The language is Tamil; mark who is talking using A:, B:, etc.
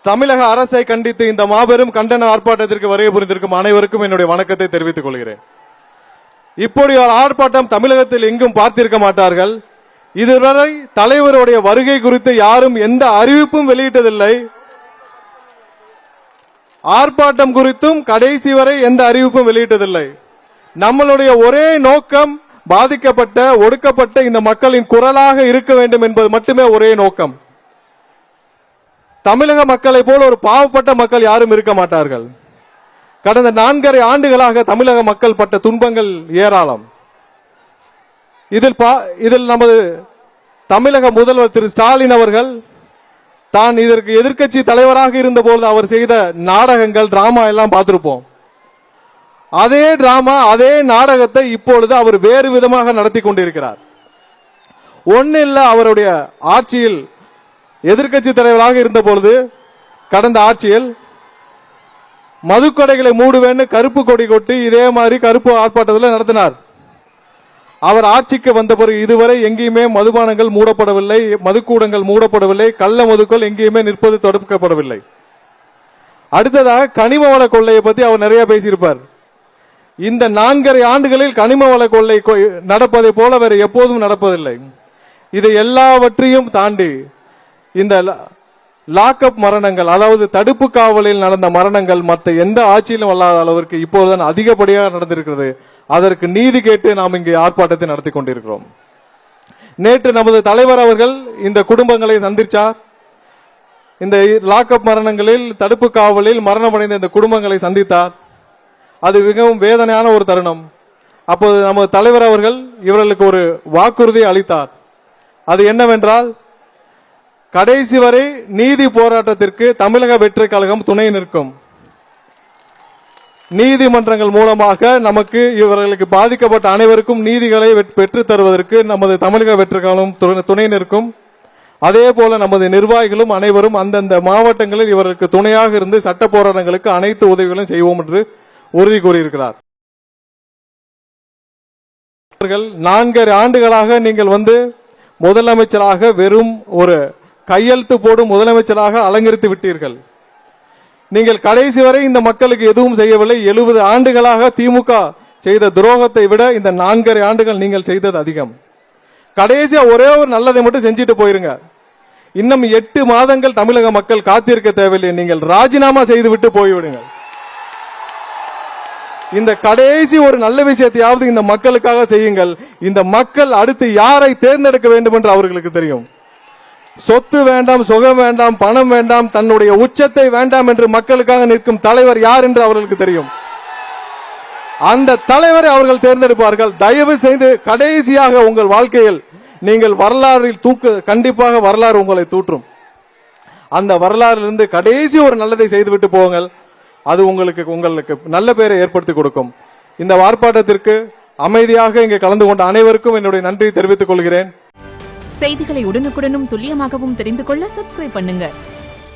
A: தமிழக அரசை கண்டித்து இந்த மாபெரும் கண்டன ஆர்ப்பாட்டத்திற்கு வருகை புரிந்திருக்கும் அனைவருக்கும் என்னுடைய வணக்கத்தை தெரிவித்துக் கொள்கிறேன். இப்படி ஒரு ஆர்ப்பாட்டம் தமிழகத்தில் எங்கும் பார்த்திருக்க மாட்டார்கள். இதுவரை தலைவருடைய வருகை குறித்து யாரும் எந்த அறிவிப்பும் வெளியிட்டதில்லை. ஆர்ப்பாட்டம் குறித்தும் கடைசி வரை எந்த அறிவிப்பும் வெளியிட்டதில்லை. நம்மளுடைய ஒரே நோக்கம் பாதிக்கப்பட்ட ஒடுக்கப்பட்ட இந்த மக்களின் குரலாக இருக்க வேண்டும் என்பது மட்டுமே ஒரே நோக்கம். தமிழக மக்களை போல ஒரு பாவப்பட்ட மக்கள் யாரும் இருக்க மாட்டார்கள். கடந்த 4.5 ஆண்டுகளாக தமிழக மக்கள் பட்ட துன்பங்கள் ஏராளம். இதில் நமது தமிழக முதல்வர் திரு ஸ்டாலின் அவர்கள் தான் இதற்கு எதிர்க்கட்சி தலைவராக இருந்தபோது அவர் செய்த நாடகங்கள் டிராமா எல்லாம் பார்த்திருப்போம். அதே டிராமா அதே நாடகத்தை இப்பொழுது அவர் வேறு விதமாக நடத்தி கொண்டிருக்கிறார். ஒன்னு இல்ல, அவருடைய ஆட்சியில் எதிர்க்கட்சி தலைவராக இருந்தபொழுது கடந்த ஆட்சியில் மதுக்கடைகளை மூடுவேன்னு கருப்பு கொடி கொட்டி இதே மாதிரி கருப்பு ஆர்ப்பாட்டத்தில் நடத்தினார். அவர் ஆட்சிக்கு வந்த பிறகு இதுவரை எங்கேயுமே மதுபானங்கள் மூடப்படவில்லை, மதுக்கூடங்கள் மூடப்படவில்லை, கள்ள மதுக்கள் எங்கேயுமே நிற்பது தடுக்கப்படவில்லை. அடுத்ததாக கனிம வள கொள்ளையை பத்தி அவர் நிறைய பேசியிருப்பார். இந்த 4.5 ஆண்டுகளில் கனிம வள கொள்ளை நடப்பதை போல வேறு எப்போதும் நடப்பதில்லை. இதை எல்லாவற்றையும் தாண்டி இந்த லாக்அப் மரணங்கள், அதாவது தடுப்பு காவலில் நடந்த மரணங்கள் மற்ற எந்த ஆட்சியிலும் அல்லாத அளவிற்கு இப்போதுதான் அதிகப்படியாக நடந்திருக்கிறது. அதற்கு நீதி கேட்டு நாம் இங்கே ஆர்ப்பாட்டத்தை நடத்தி கொண்டிருக்கிறோம். நேற்று நமது தலைவர் அவர்கள் இந்த குடும்பங்களை சந்திச்சார். இந்த லாக்அப் மரணங்களில் தடுப்பு காவலில் மரணமடைந்த இந்த குடும்பங்களை சந்தித்தார். அது மிகவும் வேதனையான ஒரு தருணம். அப்போது நமது தலைவர் அவர்கள் இவர்களுக்கு ஒரு வாக்குறுதி அளித்தார். அது என்னவென்றால், கடைசி வரை நீதி போராட்டத்திற்கு தமிழக வெற்றி கழகம் துணை நிற்கும். நீதிமன்றங்கள் மூலமாக நமக்கு இவர்களுக்கு பாதிக்கப்பட்ட அனைவருக்கும் நீதிகளை பெற்று தருவதற்கு நமது தமிழக வெற்றி கழகம் துணை நிற்கும். அதே போல நமது நிர்வாகிகளும் அனைவரும் அந்தந்த மாவட்டங்களில் இவர்களுக்கு துணையாக இருந்து சட்ட போராட்டங்களுக்கு அனைத்து உதவிகளும் செய்வோம் என்று உறுதி கூறியிருக்கிறார். 4.5 ஆண்டுகளாக நீங்கள் முதலமைச்சராக வெறும் ஒரு கையெழுத்து போடும் முதலமைச்சராக அலங்கரித்து விட்டீர்கள். நீங்கள் கடைசி வரை இந்த மக்களுக்கு எதுவும் செய்யவில்லை. 70 ஆண்டுகளாக திமுக செய்த துரோகத்தை விட இந்த 4.5 ஆண்டுகள் நீங்கள் செய்தது அதிகம். கடைசியா ஒரே ஒரு நல்லதை மட்டும் செஞ்சுட்டு போயிருங்க. இன்னும் 8 மாதங்கள் தமிழக மக்கள் காத்திருக்க தேவையில்லை. நீங்கள் ராஜினாமா செய்து விட்டு போய்விடுங்கள். இந்த கடைசி ஒரு நல்ல விஷயத்தையாவது இந்த மக்களுக்காக செய்யுங்கள். இந்த மக்கள் அடுத்து யாரை தேர்ந்தெடுக்க வேண்டும் என்று அவர்களுக்கு தெரியும். சொத்து வேண்டாம், சுகம் வேண்டாம், பணம் வேண்டாம், தன்னுடைய உச்சத்தை வேண்டாம் என்று மக்களுக்காக நிற்கும் தலைவர் யார் என்று அவர்களுக்கு தெரியும். அந்த தலைவரை அவர்கள் தேர்ந்தெடுப்பார்கள். தயவு செய்து கடைசியாக உங்கள் வாழ்க்கையில் நீங்கள் வரலாறில் கண்டிப்பாக வரலாறு உங்களை தூற்றும். அந்த வரலாறிலிருந்து கடைசி ஒரு நல்லதை செய்துவிட்டு போங்கள். அது உங்களுக்கு நல்ல பெயரை ஏற்படுத்தி கொடுக்கும். இந்த ஆர்ப்பாட்டத்திற்கு அமைதியாக இங்கே கலந்து கொண்ட அனைவருக்கும் என்னுடைய நன்றியை தெரிவித்துக் கொள்கிறேன்.
B: செய்திகளை உடனுக்குடனும் துல்லியமாகவும் தெரிந்து கொள்ள சப்ஸ்கிரைப் பண்ணுங்க.